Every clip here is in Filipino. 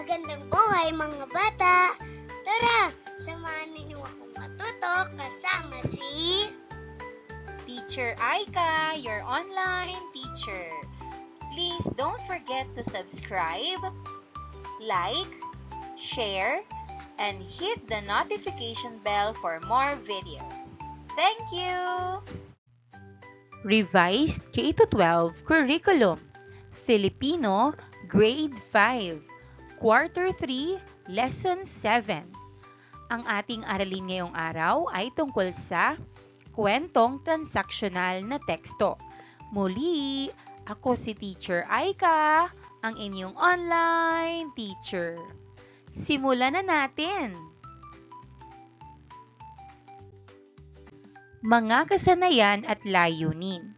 Magandang buhay mga bata! Tara, samahan ninyo akong matuto kasama si... Teacher Aika, your online teacher. Please don't forget to subscribe, like, share, and hit the notification bell for more videos. Thank you! Revised K-12 Curriculum Filipino Grade 5 Quarter 3, Lesson 7. Ang ating aralin ngayong araw ay tungkol sa kwentong transaksyonal na teksto. Muli, ako si Teacher Aika, ang inyong online teacher. Simulan na natin! Mga kasanayan at layunin.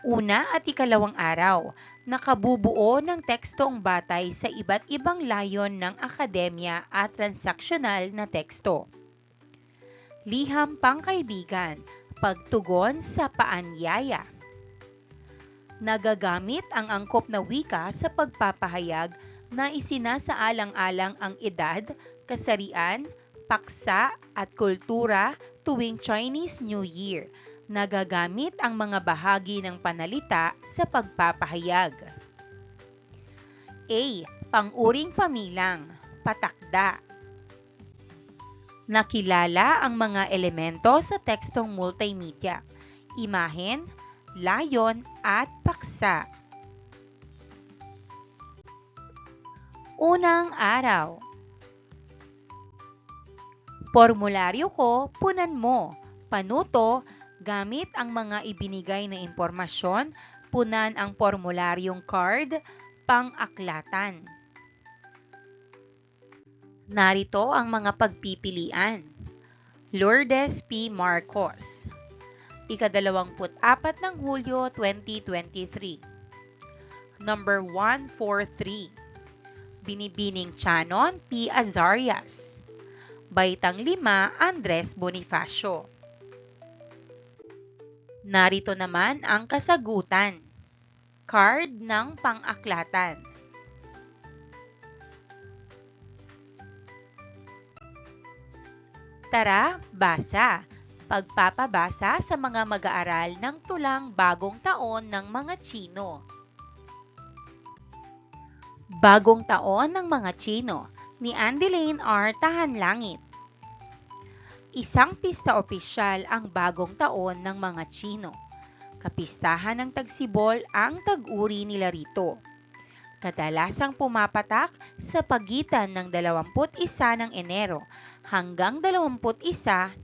Una at ikalawang araw, nakabubuo ng tekstong batay sa iba't ibang layon ng akademya at transaksyonal na teksto. Liham pangkaibigan, pagtugon sa paanyaya. Nagagamit ang angkop na wika sa pagpapahayag na isinasaalang-alang ang edad, kasarian, paksa at kultura tuwing Chinese New Year. Nagagamit ang mga bahagi ng panalita sa pagpapahayag. A. Pang-uring pamilang, patakda. Nakilala ang mga elemento sa tekstong multimedia, imahen, layon at paksa. Unang araw. Formularyo ko, punan mo. Panuto, gamit ang mga ibinigay na impormasyon, punan ang formularyong card, pang-aklatan. Narito ang mga pagpipilian. Lourdes P. Marcos, ika-24 ng Hulyo 2023. Number 143. Binibining Tianon P. Azarias, Baitang 5 Andres Bonifacio. Narito naman ang kasagutan. Card ng pang-aklatan. Tara, basa. Pagpapabasa sa mga mag-aaral ng tulang bagong taon ng mga Tsino. Bagong taon ng mga Tsino ni Andeline R. Tahanlangit. Isang pista opisyal ang bagong taon ng mga Tsino. Kapistahan ng tagsibol ang tag-uri nila rito. Kadalasang pumapatak sa pagitan ng 21 ng Enero hanggang 21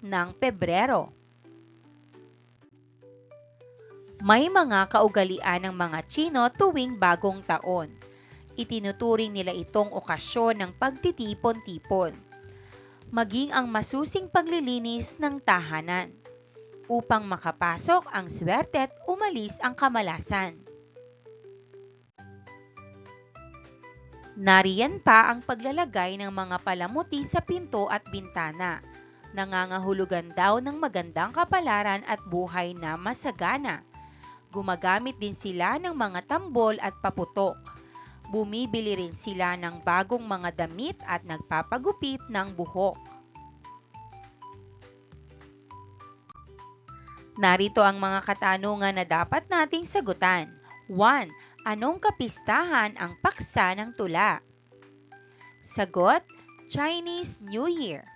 ng Pebrero. May mga kaugalian ng mga Tsino tuwing bagong taon. Itinuturing nila itong okasyon ng pagtitipon-tipon, maging ang masusing paglilinis ng tahanan, upang makapasok ang swerte at umalis ang kamalasan. Nariyan pa ang paglalagay ng mga palamuti sa pinto at bintana. Nangangahulugan daw ng magandang kapalaran at buhay na masagana. Gumagamit din sila ng mga tambol at paputok. Bumibili rin sila ng bagong mga damit at nagpapagupit ng buhok. Narito ang mga katanungan na dapat nating sagutan. 1. Anong kapistahan ang paksa ng tula? Sagot, Chinese New Year.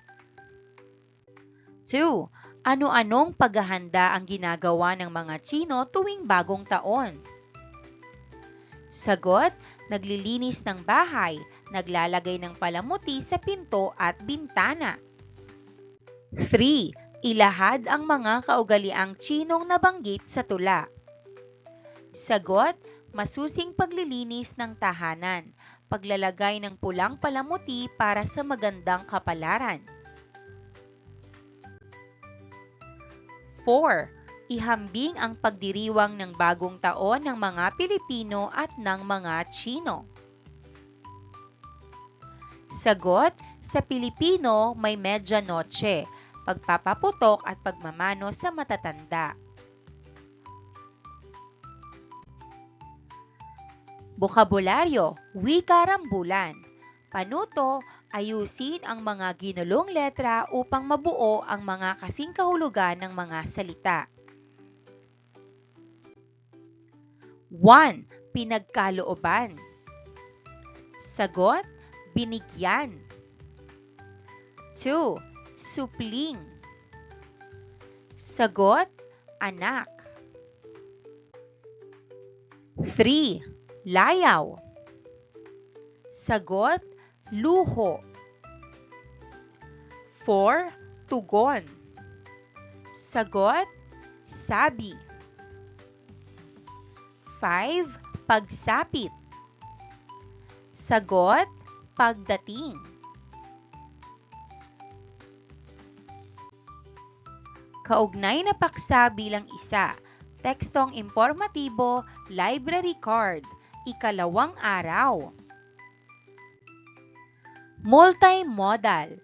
2. Ano-anong paghahanda ang ginagawa ng mga Tsino tuwing bagong taon? Sagot, naglilinis ng bahay, naglalagay ng palamuti sa pinto at bintana. 3. Ilahad ang mga kaugaliang Tsinong nabanggit sa tula. Sagot, masusing paglilinis ng tahanan, paglalagay ng pulang palamuti para sa magandang kapalaran. 4. Ihambing ang pagdiriwang ng bagong taon ng mga Pilipino at ng mga Tsino. Sagot, sa Pilipino may medianoche, pagpapaputok at pagmamano sa matatanda. Bokabularyo, wika rambulan, Panuto, ayusin ang mga ginulong letra upang mabuo ang mga kasing kahulugan ng mga salita. 1. Pinagkalooban. Sagot, binigyan. 2. Supling. Sagot, anak. 3. Layaw. Sagot, luho. 4. Tugon. Sagot, sabi. 5. Pagsapit. Sagot, pagdating. Kaugnay na paksa bilang isa. Tekstong impormatibo, library card, ikalawang araw. Multimodal.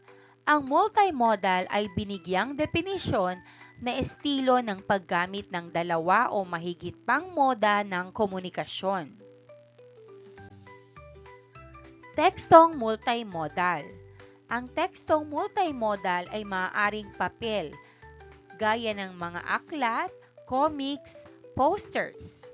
Ang multimodal ay binigyang definisyon na estilo ng paggamit ng dalawa o mahigit pang moda ng komunikasyon. Tekstong multimodal. Ang tekstong multimodal ay maaaring papel, gaya ng mga aklat, comics, posters.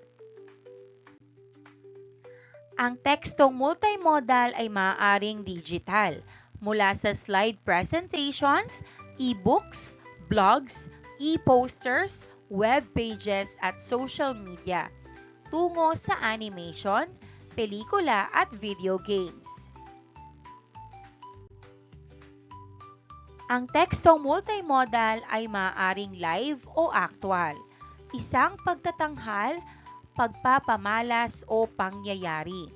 Ang tekstong multimodal ay maaaring digital, mula sa slide presentations, e-books, blogs, e-posters, web pages at social media, tungo sa animation, pelikula at video games. Ang tekstong multimodal ay maaaring live o actual, isang pagtatanghal, pagpapamalas o pangyayari.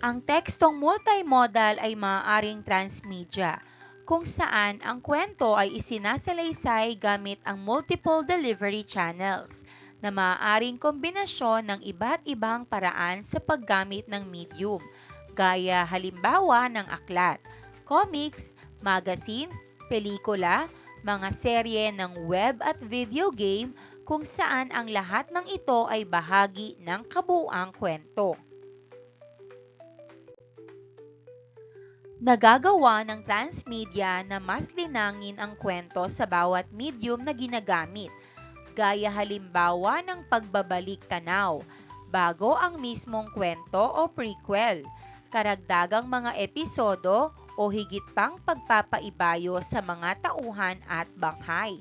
Ang tekstong multimodal ay maaaring transmedia, kung saan ang kwento ay isinasalaysay gamit ang multiple delivery channels na maaaring kombinasyon ng iba't ibang paraan sa paggamit ng medium, gaya halimbawa ng aklat, comics, magazine, pelikula, mga serye ng web at video game kung saan ang lahat ng ito ay bahagi ng kabuuang kwento. Nagagawa ng transmedia na mas linangin ang kwento sa bawat medium na ginagamit, gaya halimbawa ng pagbabalik tanaw, bago ang mismong kwento o prequel, karagdagang mga episodo o higit pang pagpapaibayo sa mga tauhan at banghay.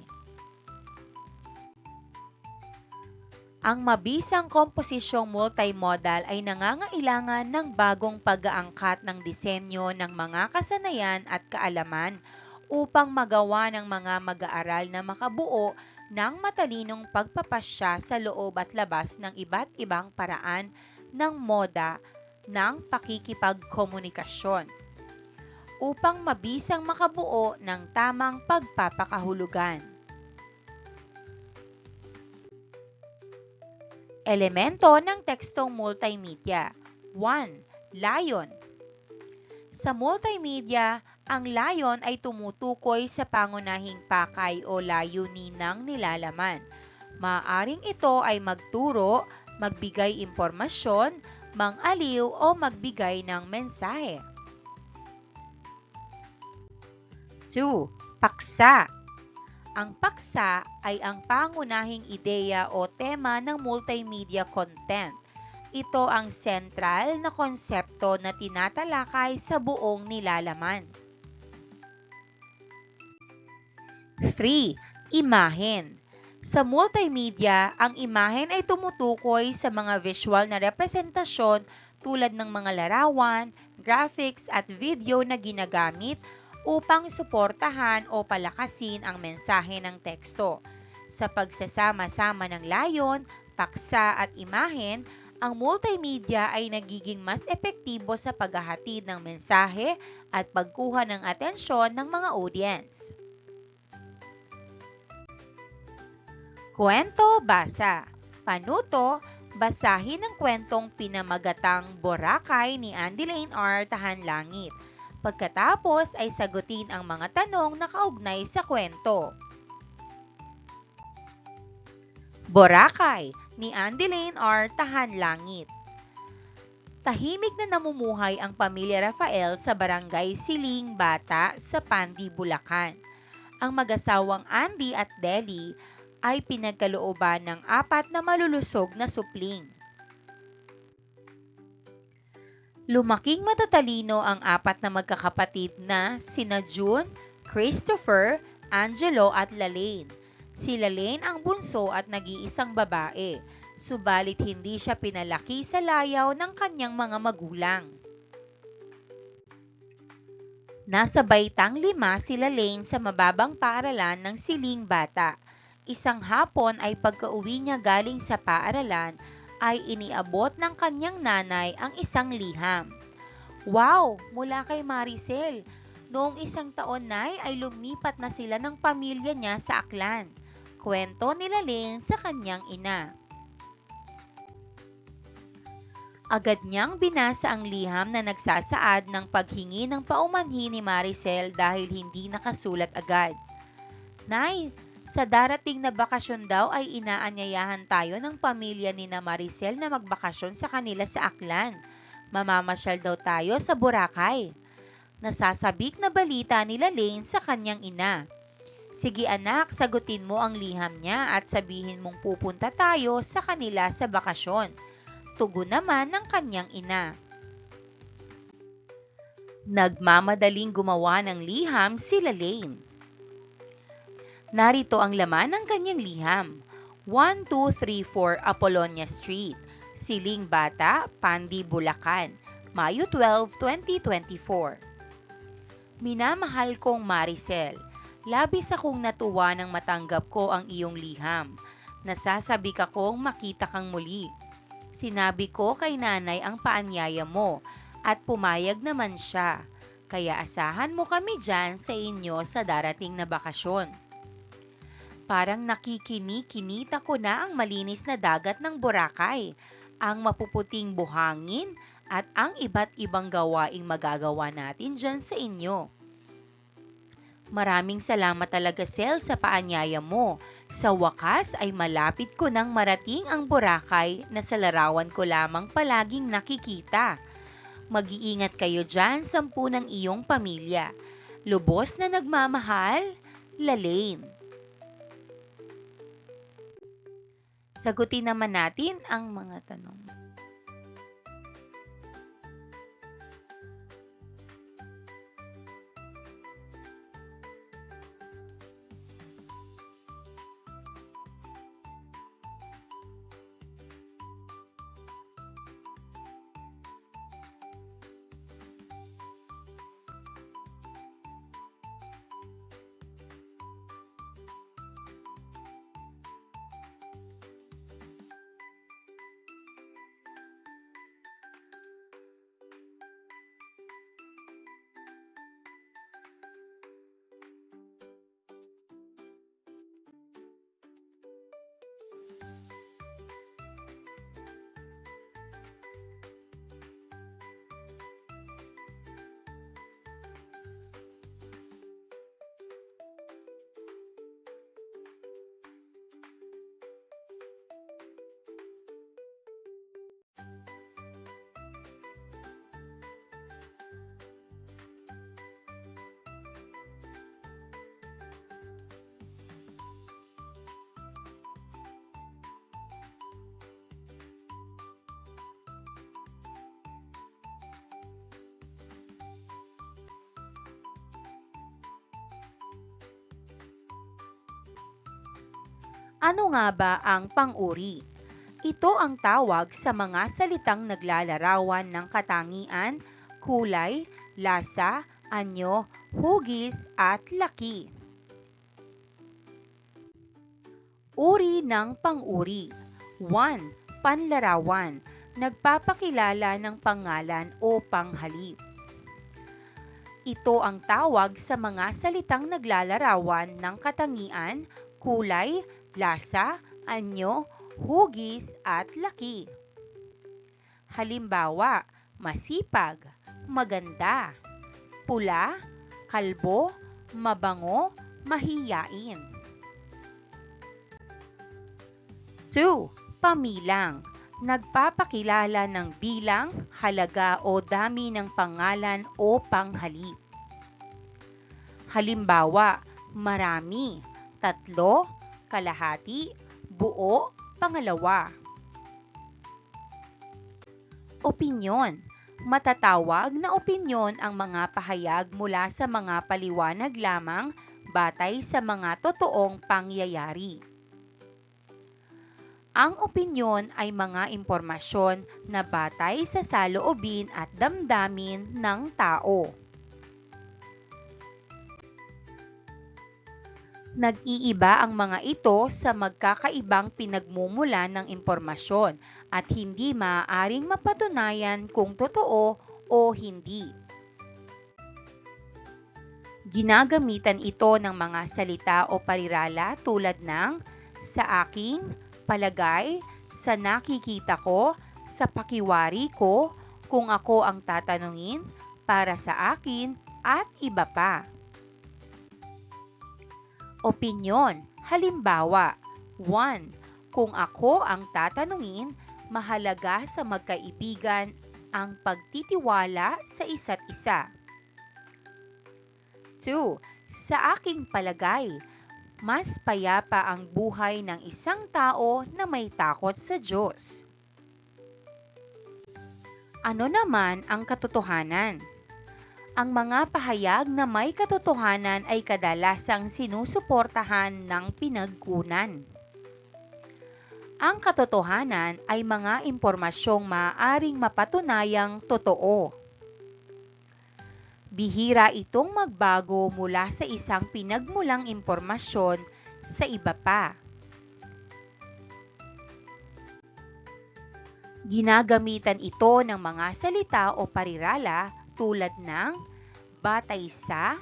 Ang mabisang komposisyong multimodal ay nangangailangan ng bagong pag-aangkat ng disenyo ng mga kasanayan at kaalaman upang magawa ng mga mag-aaral na makabuo ng matalinong pagpapasya sa loob at labas ng iba't ibang paraan ng moda ng pakikipagkomunikasyon upang mabisang makabuo ng tamang pagpapakahulugan. Elemento ng tekstong multimedia. 1. Layon. Sa multimedia, ang layon ay tumutukoy sa pangunahing pakay o layunin ng nilalaman. Maaaring ito ay magturo, magbigay impormasyon, mangaliw o magbigay ng mensahe. 2. Paksa. Ang paksa ay ang pangunahing ideya o tema ng multimedia content. Ito ang sentral na konsepto na tinatalakay sa buong nilalaman. 3. Imahen. Sa multimedia, ang imahen ay tumutukoy sa mga visual na representasyon tulad ng mga larawan, graphics at video na ginagamit upang suportahan o palakasin ang mensahe ng teksto. Sa pagsasama-sama ng layon, paksa at imahen, ang multimedia ay nagiging mas epektibo sa paghahatid ng mensahe at pagkuha ng atensyon ng mga audience. Kwento basa. Panuto, basahin ang kwentong pinamagatang Boracay ni Andeline R. Tahanlangit. Pagkatapos ay sagutin ang mga tanong na kaugnay sa kwento. Boracay ni Andeline R. Tahanlangit. Tahimik na namumuhay ang pamilya Rafael sa barangay Siling Bata sa Pandi, Bulacan. Ang mag-asawang Andy at Deli ay pinagkalooban ng 4 na malulusog na supling. Lumaking matatalino ang 4 na magkakapatid na sina June, Christopher, Angelo at Lalaine. Si Lalaine ang bunso at nag-iisang babae, subalit hindi siya pinalaki sa layaw ng kanyang mga magulang. Nasa baitang 5 si Lalaine sa mababang paaralan ng Siling Bata. Isang hapon ay pagka-uwi niya galing sa paaralan ay iniabot ng kanyang nanay ang isang liham. Wow! Mula kay Maricel. Noong 1 taon ay lumipat na sila ng pamilya niya sa Aklan. Kwento ni Lalaine sa kanyang ina. Agad niyang binasa ang liham na nagsasaad ng paghingi ng paumanhin ni Maricel dahil hindi nakasulat agad. Nay, sa darating na bakasyon daw ay inaanyayahan tayo ng pamilya ni na Maricel na magbakasyon sa kanila sa Aklan. Mamamasyal daw tayo sa Boracay. Nasasabik na balita ni Lalaine sa kanyang ina. Sige anak, sagutin mo ang liham niya at sabihin mong pupunta tayo sa kanila sa bakasyon. Tugon naman ng kanyang ina. Nagmamadaling gumawa ng liham si Lalaine. Narito ang laman ng kanyang liham. 1234 Apollonia Street, Siling Bata, Pandi, Bulacan, Mayo 12, 2024. Minamahal kong Maricel, labis akong natuwa nang matanggap ko ang iyong liham. Nasasabik akong makita kang muli. Sinabi ko kay nanay ang paanyaya mo at pumayag naman siya. Kaya asahan mo kami dyan sa inyo sa darating na bakasyon. Parang nakikini-kinita ko na ang malinis na dagat ng Boracay, ang mapuputing buhangin at ang iba't ibang gawaing magagawa natin dyan sa inyo. Maraming salamat talaga, Sel, sa paanyaya mo. Sa wakas ay malapit ko nang marating ang Boracay na sa larawan ko lamang palaging nakikita. Mag-iingat kayo dyan, 10 ng iyong pamilya. Lubos na nagmamahal, Lalaine. Sagutin naman natin ang mga tanong. Ano nga ba ang pang-uri? Ito ang tawag sa mga salitang naglalarawan ng katangian, kulay, lasa, anyo, hugis at laki. Uri ng pang-uri. 1. Panlarawan. Nagpapakilala ng pangalan o panghalip. Ito ang tawag sa mga salitang naglalarawan ng katangian, kulay, lasa, anyo, hugis at laki. Halimbawa, masipag, maganda, pula, kalbo, mabango, mahiyain. 2. Pamilang. Nagpapakilala ng bilang, halaga o dami ng pangalan o panghalip. Halimbawa, marami, tatlo, kalahati, buo, pangalawa. Opinyon. Matatawag na opinyon ang mga pahayag mula sa mga paliwanag lamang batay sa mga totoong pangyayari. Ang opinyon ay mga impormasyon na batay sa saloobin at damdamin ng tao. Nag-iiba ang mga ito sa magkakaibang pinagmumulan ng impormasyon at hindi maaaring mapatunayan kung totoo o hindi. Ginagamitan ito ng mga salita o parirala tulad ng sa aking, palagay, sa nakikita ko, sa pakiwari ko, kung ako ang tatanungin, para sa akin, at iba pa. Opinyon. Halimbawa, 1. Kung ako ang tatanungin, mahalaga sa magkaibigan ang pagtitiwala sa isa't isa. 2. Sa aking palagay, mas payapa ang buhay ng isang tao na may takot sa Diyos. Ano naman ang katotohanan? Ang mga pahayag na may katotohanan ay kadalasang sinusuportahan ng pinagkunan. Ang katotohanan ay mga impormasyong maaaring mapatunayang totoo. Bihira itong magbago mula sa isang pinagmulang impormasyon sa iba pa. Ginagamitan ito ng mga salita o parirala tulad ng batay sa,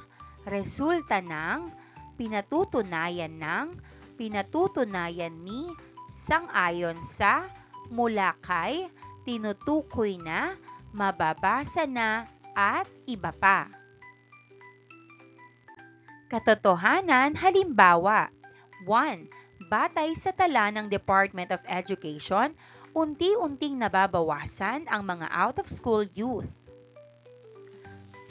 resulta ng, pinatutunayan ng, pinatutunayan ni, sang-ayon sa, mula kay, tinutukoy na, mababasa na, at iba pa. Katotohanan, halimbawa, 1. Batay sa tala ng Department of Education, unti-unting nababawasan ang mga out-of-school youth.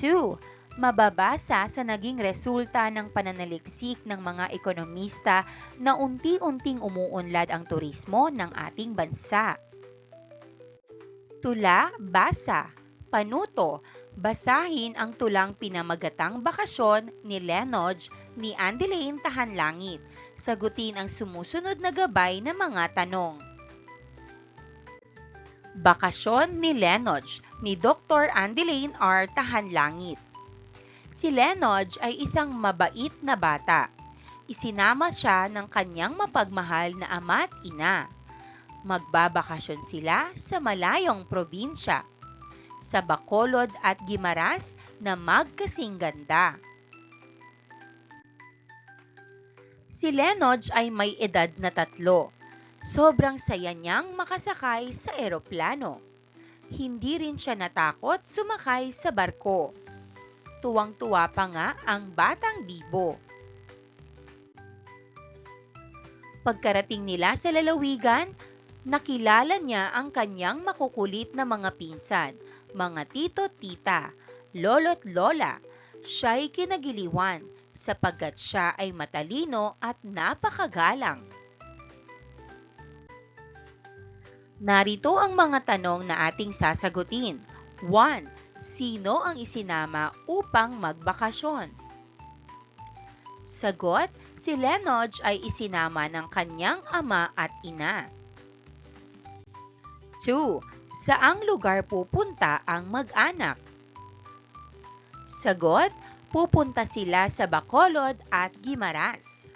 2. Mababasa sa naging resulta ng pananaliksik ng mga ekonomista na unti-unting umuunlad ang turismo ng ating bansa. Tula, basa, panuto, basahin ang tulang Pinamagatang Bakasyon ni Lenoj ni Andilain Tahanlangit. Sagutin ang sumusunod na gabay na mga tanong. Bakasyon ni Lenoj ni Dr. Andilain R. Tahanlangit. Si Lenoj ay isang mabait na bata. Isinama siya ng kanyang mapagmahal na ama at ina. Magbabakasyon sila sa malayong probinsya, sa Bacolod at Guimaras na magkasing ganda. Si Lenoj ay may edad na 3. Sobrang saya niyang makasakay sa eroplano. Hindi rin siya natakot sumakay sa barko. Tuwang-tuwa pa nga ang batang bibo. Pagkarating nila sa lalawigan, nakilala niya ang kanyang makukulit na mga pinsan, mga tito-tita, lolo't lola. Siya'y kinagiliwan sapagkat siya ay matalino at napakagalang. Narito ang mga tanong na ating sasagutin. 1. Sino ang isinama upang magbakasyon? Sagot, si Lenoj ay isinama ng kanyang ama at ina. 2. Saang lugar pupunta ang mag-anak? Sagot, pupunta sila sa Bacolod at Guimaras.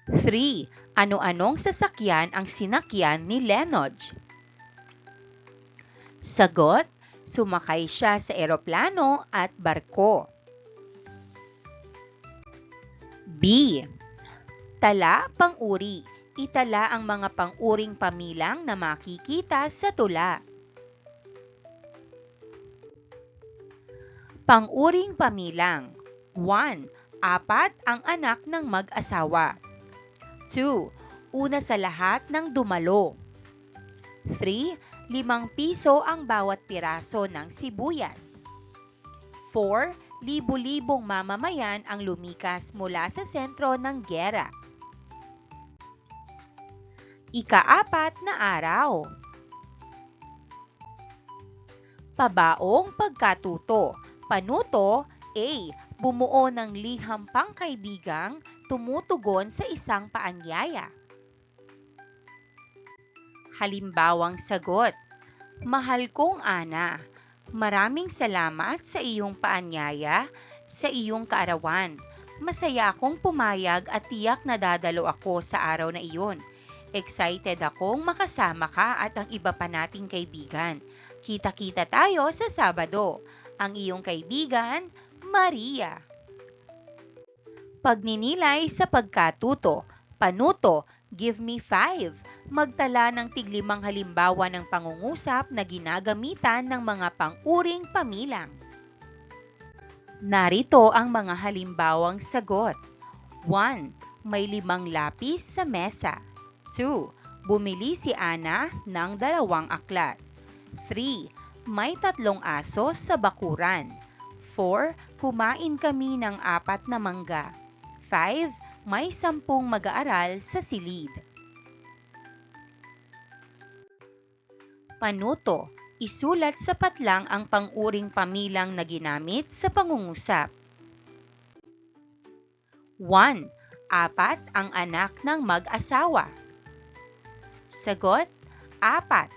3. Ano-anong sasakyan ang sinakyan ni Lenoj? Sagot, sumakay siya sa eroplano at barko. B. Tala, pang-uri. Itala ang mga pang-uring pamilang na makikita sa tula. Pang-uring pamilang. 1. 4 ang anak ng mag-asawa. 2. una sa lahat ng dumalo. 3. 5 piso ang bawat piraso ng sibuyas. 4. Libo-libong mamamayan ang lumikas mula sa sentro ng giyera. Ika-4 na araw. Pabaong pagkatuto. Panuto, A. Bumuo ng liham pangkaibigang tumutugon sa isang paanyaya. Halimbawang sagot. Mahal kong Ana, maraming salamat sa iyong paanyaya sa iyong kaarawan. Masaya akong pumayag at tiyak na dadalo ako sa araw na iyon. Excited akong makasama ka at ang iba pa nating kaibigan. Kita-kita tayo sa Sabado. Ang iyong kaibigan, Maria. Pagninilay sa pagkatuto. Panuto, give me 5. Magtala ng tig-5 halimbawa ng pangungusap na ginagamitan ng mga pang-uring pamilang. Narito ang mga halimbawang sagot. 1. May 5 lapis sa mesa. 2. Bumili si Ana ng 2 aklat. 3. May 3 aso sa bakuran. 4. Kumain kami ng 4 na mangga. 5. May 10 mag-aaral sa silid. Panuto, isulat sa patlang ang pang-uring pamilang na ginamit sa pangungusap. 1. 4 ang anak ng mag-asawa. Sagot, 4.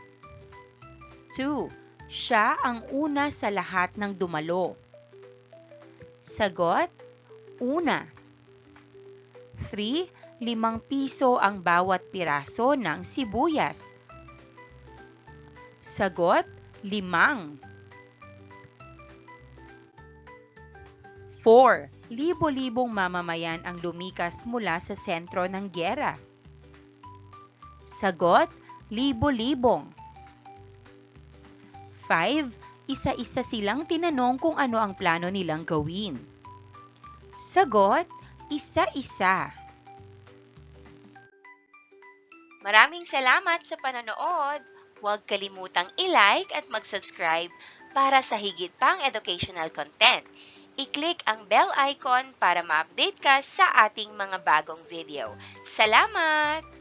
2. Siya ang una sa lahat ng dumalo. Sagot, 1. 3. 5 piso ang bawat piraso ng sibuyas. Sagot, 5. 4. Libo-libong mamamayan ang lumikas mula sa sentro ng giyera. Sagot, libo-libong. 5. Isa-isa silang tinanong kung ano ang plano nilang gawin. Sagot, isa-isa. Maraming salamat sa panonood. Huwag kalimutang i-like at mag-subscribe para sa higit pang educational content. I-click ang bell icon para ma-update ka sa ating mga bagong video. Salamat!